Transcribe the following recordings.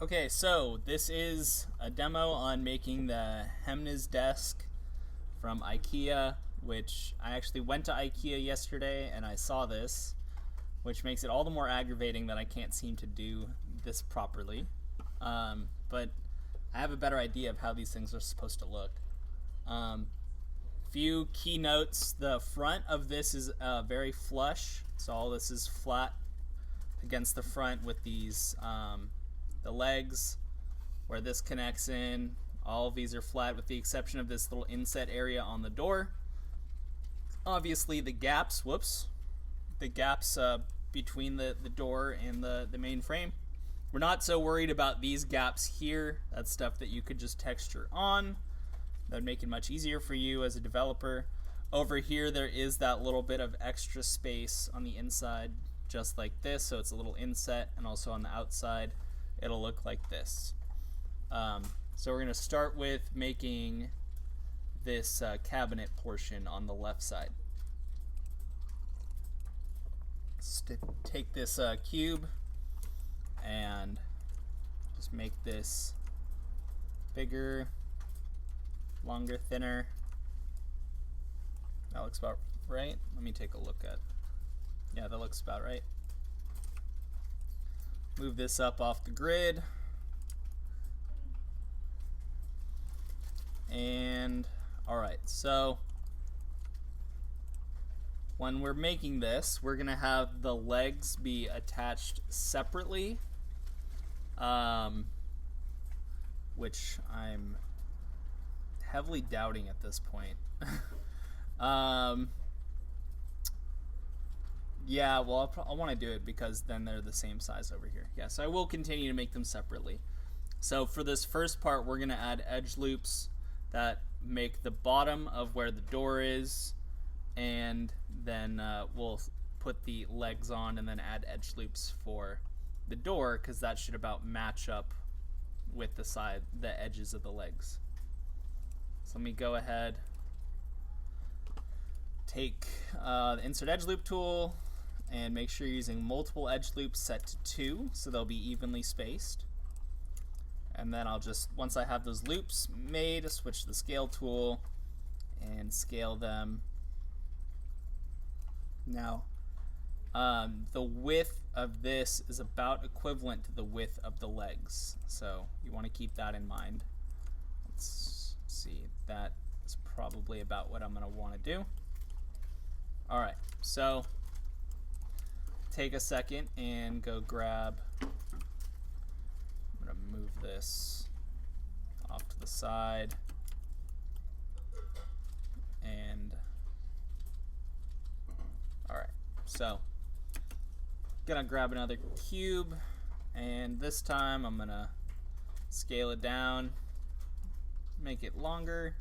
Okay, so this is a demo on making the Hemnes desk from IKEA, which I actually went to IKEA yesterday and I saw this, which makes it all the more aggravating that I can't seem to do this properly. But I have a better idea of how these things are supposed to look. Few key notes. The front of this is very flush, so all this is flat against the front with these the legs where this connects in. All of these are flat with the exception of this little inset area on the door. Obviously the gaps, between the door and the main frame. We're not so worried about these gaps here. That's stuff that you could just texture on. That would make it much easier for you as a developer. Over here there is that little bit of extra space on the inside, just like this, so it's a little inset, and also on the outside it'll look like this. So we're going to start with making this cabinet portion on the left side. Take this cube and just make this bigger, longer, thinner. That looks about right. Let me take a look at. Yeah, that looks about right. Move this up off the grid. And alright, so when we're making this, we're gonna have the legs be attached separately, which I'm heavily doubting at this point. Yeah, well, I'll want to do it because then they're the same size over here. Yeah, so I will continue to make them separately. So for this first part, we're going to add edge loops that make the bottom of where the door is, and then we'll put the legs on and then add edge loops for the door, because that should about match up with the edges of the legs. So let me go ahead, take the insert edge loop tool, and make sure you're using multiple edge loops set to 2 so they'll be evenly spaced. And then I'll just, once I have those loops made, switch to the scale tool and scale them. Now, the width of this is about equivalent to the width of the legs, so you want to keep that in mind. Let's see, that is probably about what I'm going to want to do. Alright, so take a second and go grab, I'm going to move this off to the side, and alright, so gonna grab another cube, and this time I'm gonna scale it down, make it longer,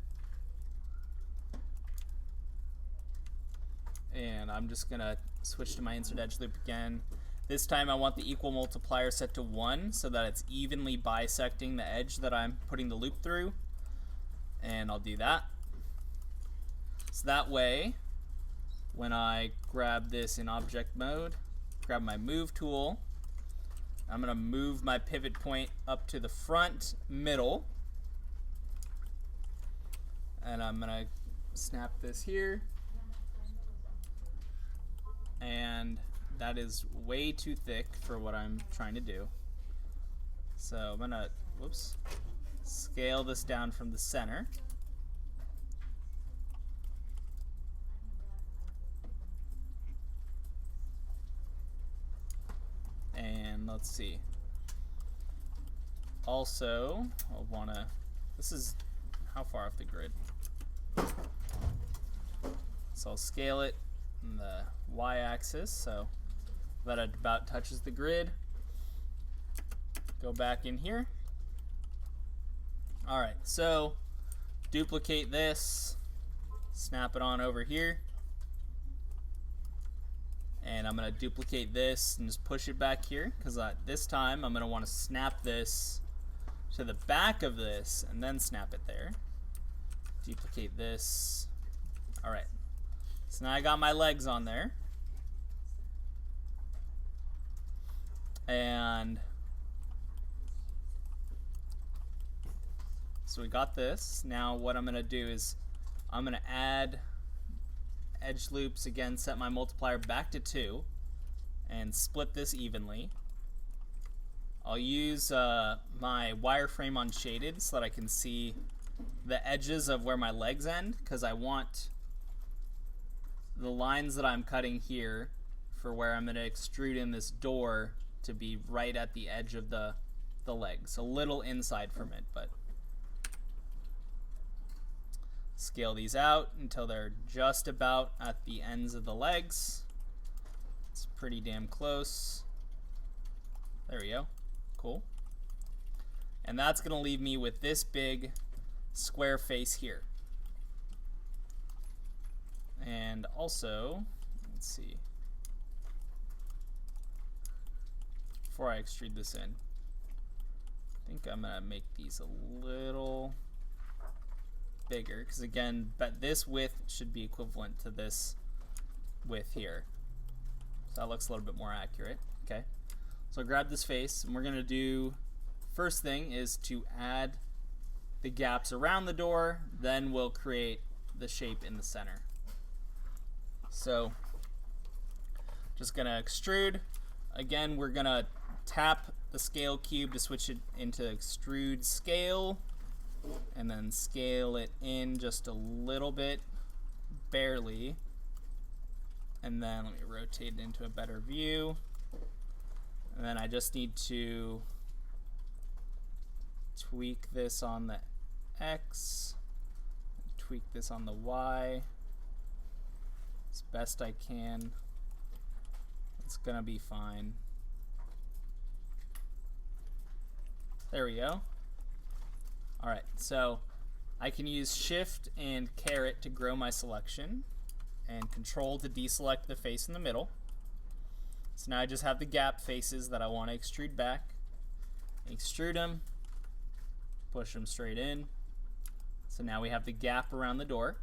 and I'm just gonna switch to my insert edge loop again. This time I want the equal multiplier set to 1 so that it's evenly bisecting the edge that I'm putting the loop through, and I'll do that. So that way, when I grab this in object mode, grab my move tool, I'm gonna move my pivot point up to the front middle, and I'm gonna snap this here. And that is way too thick for what I'm trying to do. So I'm gonna, scale this down from the center. And let's see. Also, I'll wanna, this is how far off the grid? So I'll scale it in the y-axis so that it about touches the grid. Go back in here. Alright, so duplicate this, snap it on over here, and I'm going to duplicate this and just push it back here, because this time I'm going to want to snap this to the back of this and then snap it there. Duplicate this. Alright, so now I got my legs on there. And So we got this. Now what I'm going to do is I'm going to add edge loops again, set my multiplier back to 2, and split this evenly. I'll use my wireframe on shaded so that I can see the edges of where my legs end, because I want the lines that I'm cutting here for where I'm going to extrude in this door to be right at the edge of the legs, a little inside from it, but scale these out until they're just about at the ends of the legs. It's pretty damn close. There we go. Cool. And that's going to leave me with this big square face here. And also, let's see, before I extrude this in, I think I'm going to make these a little bigger, because again, but this width should be equivalent to this width here. So that looks a little bit more accurate. Okay. So grab this face, and we're going to do, first thing is to add the gaps around the door, then we'll create the shape in the center. So just going to extrude. Again, we're going to tap the scale cube to switch it into extrude scale, and then scale it in just a little bit, barely. And then let me rotate it into a better view. And then I just need to tweak this on the X, tweak this on the Y as best I can. It's gonna be fine. There we go. Alright, so I can use Shift and Caret to grow my selection, and Control to deselect the face in the middle. So now I just have the gap faces that I want to extrude back. Extrude them, push them straight in. So now we have the gap around the door.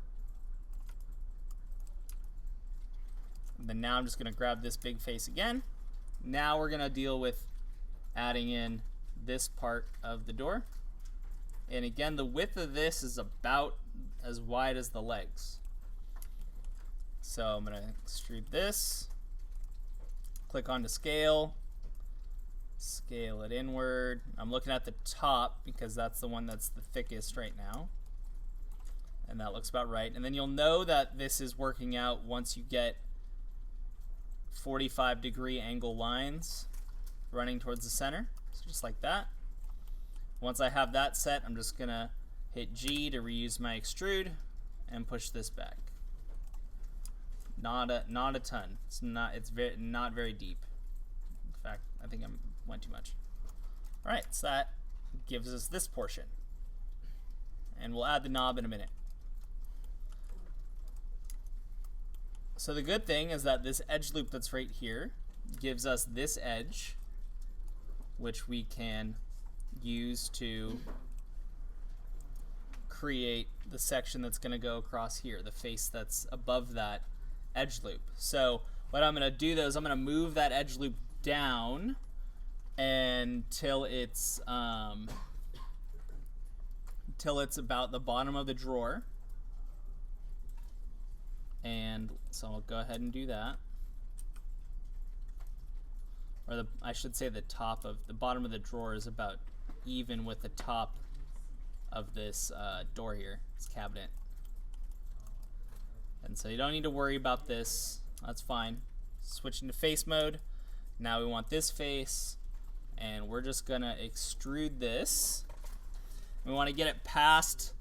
And then now I'm just going to grab this big face again. Now we're going to deal with adding in this part of the door. And again, the width of this is about as wide as the legs. So I'm going to extrude this. Click on to scale, scale it inward. I'm looking at the top because that's the one that's the thickest right now. And that looks about right. And then you'll know that this is working out once you get 45-degree angle lines running towards the center. So just like that. Once I have that set, I'm just going to hit G to reuse my extrude and push this back. Not a ton. It's not very deep. In fact, I think I went too much. All right, so that gives us this portion, and we'll add the knob in a minute. So the good thing is that this edge loop that's right here gives us this edge, which we can use to create the section that's going to go across here, the face that's above that edge loop. So what I'm going to do though is I'm going to move that edge loop down until it's about the bottom of the drawer. And so I'll go ahead and do that. Or I should say the bottom of the drawer is about even with the top of this door here, this cabinet. And so you don't need to worry about this. That's fine. Switching to face mode. Now we want this face, and we're just gonna extrude this. We want to get it past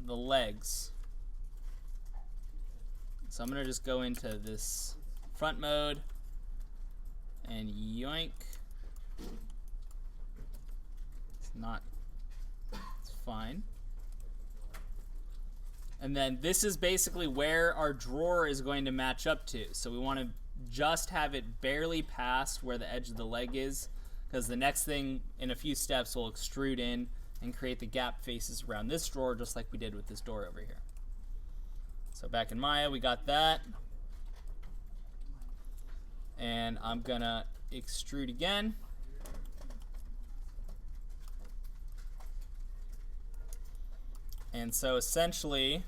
the legs. So I'm gonna just go into this front mode and yoink. It's fine. And then this is basically where our drawer is going to match up to. So we want to just have it barely past where the edge of the leg is, because the next thing in a few steps we'll extrude in and create the gap faces around this drawer, just like we did with this door over here. So back in Maya, we got that. And I'm gonna extrude again. And so essentially,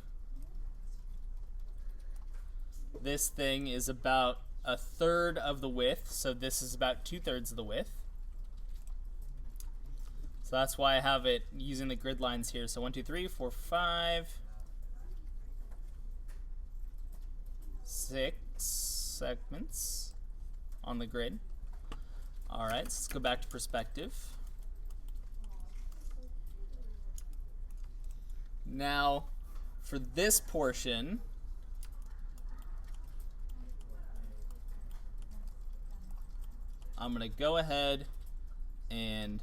this thing is about a third of the width, so this is about 2/3 of the width. So that's why I have it using the grid lines here. So 1, 2, 3, 4, 5, 6 segments on the grid. All right, so let's go back to perspective. Now, for this portion, I'm going to go ahead and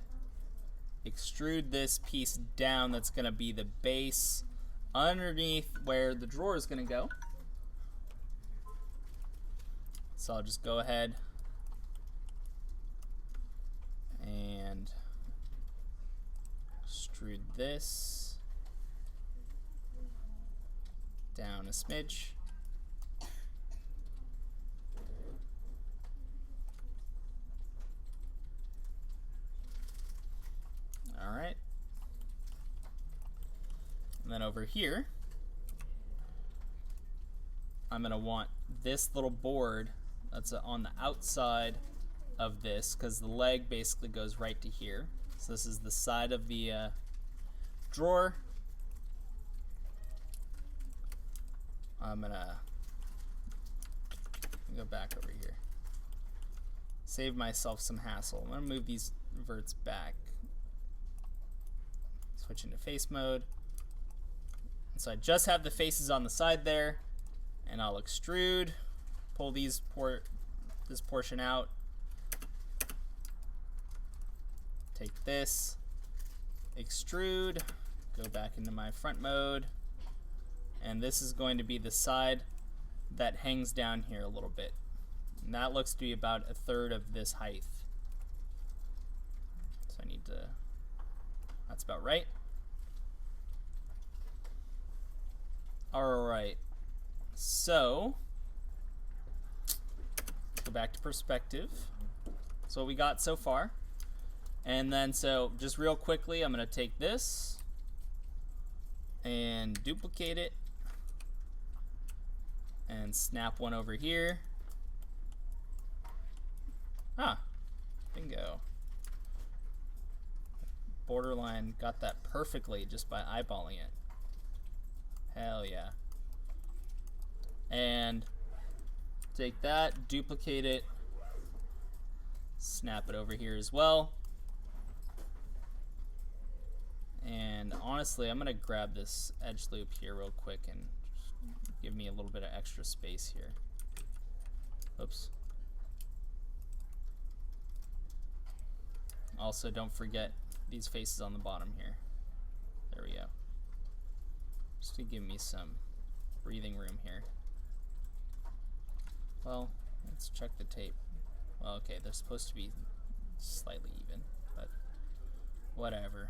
extrude this piece down. That's going to be the base underneath where the drawer is going to go. So I'll just go ahead and extrude this down a smidge. All right. And then over here, I'm going to want this little board that's on the outside of this, because the leg basically goes right to here. So this is the side of the drawer. I'm going to go back over here. Save myself some hassle. I'm going to move these verts back. Switch into face mode. And so I just have the faces on the side there, and I'll extrude, pull this portion out, take this, extrude, go back into my front mode, and this is going to be the side that hangs down here a little bit. And that looks to be about a third of this height. So I need to, that's about right. Alright, so go back to perspective. So what we got so far. And then so just real quickly, I'm going to take this and duplicate it and snap one over here. Ah, bingo. Borderline got that perfectly just by eyeballing it. Hell yeah. And take that, duplicate it, snap it over here as well. And honestly, I'm going to grab this edge loop here real quick and give me a little bit of extra space here. Oops. Also, don't forget these faces on the bottom here. There we go. Just to give me some breathing room here. Well, let's check the tape. Well, okay, they're supposed to be slightly even, but whatever.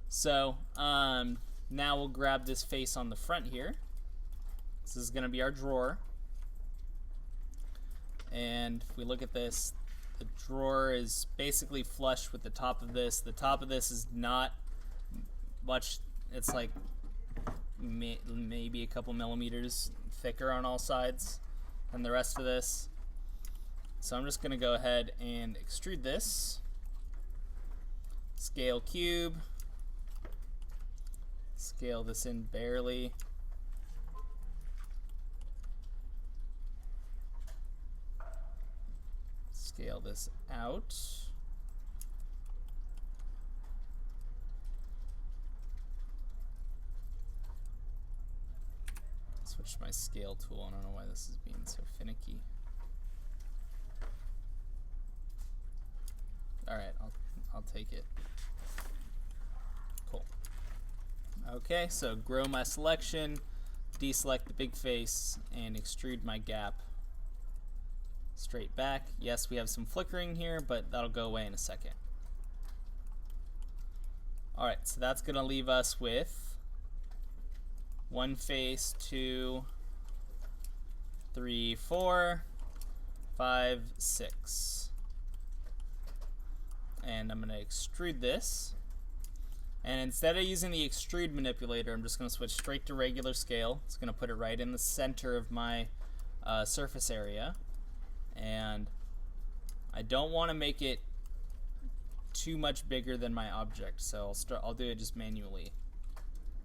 So, now we'll grab this face on the front here. This is going to be our drawer. And if we look at this, the drawer is basically flush with the top of this. The top of this is not much, it's like maybe a couple millimeters thicker on all sides than the rest of this. So I'm just going to go ahead and extrude this. Scale cube. Scale this in barely. Scale this out. Switch my scale tool. I don't know why this is being so finicky. All right, I'll take it. Cool. Okay, so grow my selection, deselect the big face, and extrude my gap straight back. Yes, we have some flickering here, but that'll go away in a second. All right, so that's going to leave us with 1 face, 2, 3, 4, 5, 6. And I'm going to extrude this. And instead of using the extrude manipulator, I'm just going to switch straight to regular scale. It's going to put it right in the center of my surface area. And I don't want to make it too much bigger than my object, so I'll do it just manually.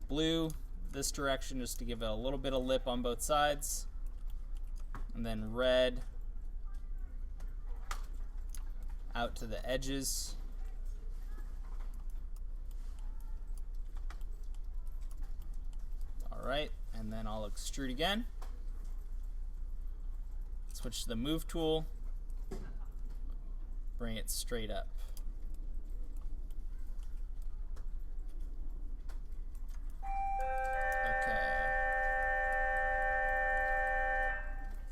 Blue, this direction, just to give it a little bit of lip on both sides. And then red out to the edges. Alright, and then I'll extrude again. Switch to the move tool. Bring it straight up. Okay.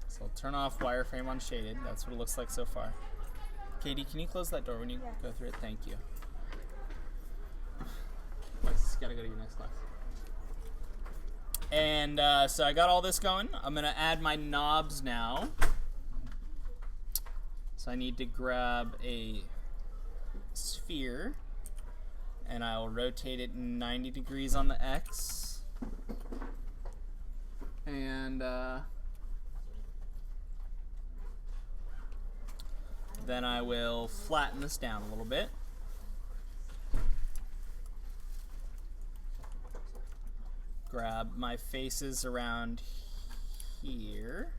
So I'll turn off wireframe on shaded. That's what it looks like so far. Katie, can you close that door when you go through it? Thank you. Alexis, gotta go to your next class. And so I got all this going. I'm gonna add my knobs now. So I need to grab a sphere and I'll rotate it 90 degrees on the X. And then I will flatten this down a little bit. Grab my faces around here.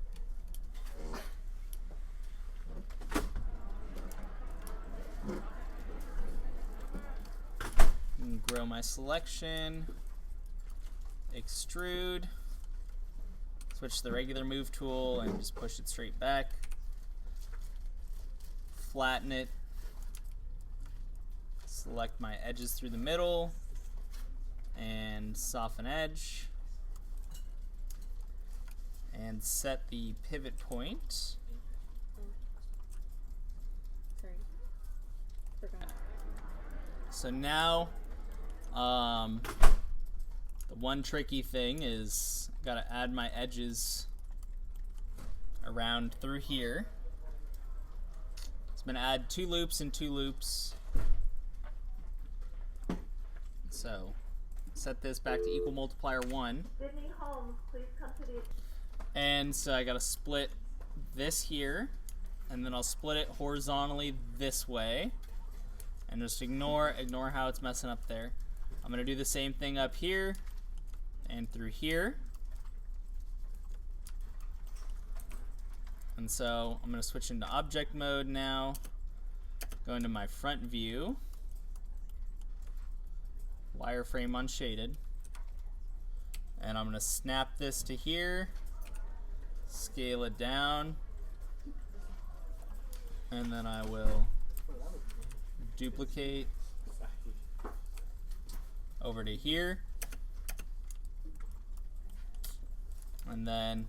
And grow my selection. Extrude. Switch to the regular move tool and just push it straight back. Flatten it. Select my edges through the middle. And soften edge. And set the pivot point. Sorry. Forgot. So now, the one tricky thing is gotta add my edges around through here. So I'm gonna add 2 loops and 2 loops. So set this back to equal multiplier 1. Sydney Holmes, please come to the... And so I gotta split this here, and then I'll split it horizontally this way. And just ignore how it's messing up there. I'm gonna do the same thing up here and through here. And so I'm gonna switch into object mode now. Go into my front view. Wireframe unshaded. And I'm gonna snap this to here. Scale it down. And then I will duplicate over to here, and then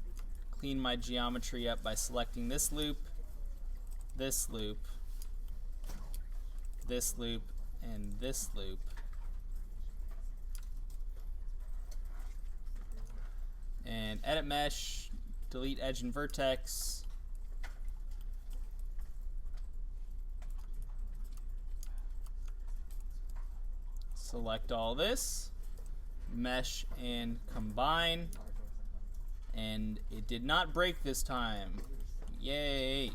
clean my geometry up by selecting this loop, this loop, this loop, and this loop. And edit mesh, delete edge and vertex. Select all this, mesh and combine, and it did not break this time. Yay!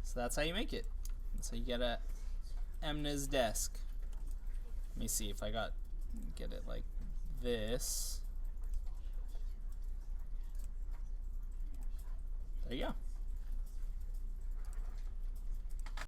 So that's how you make it. So you get a Emna's desk. Let me see if I get it like this. There you go.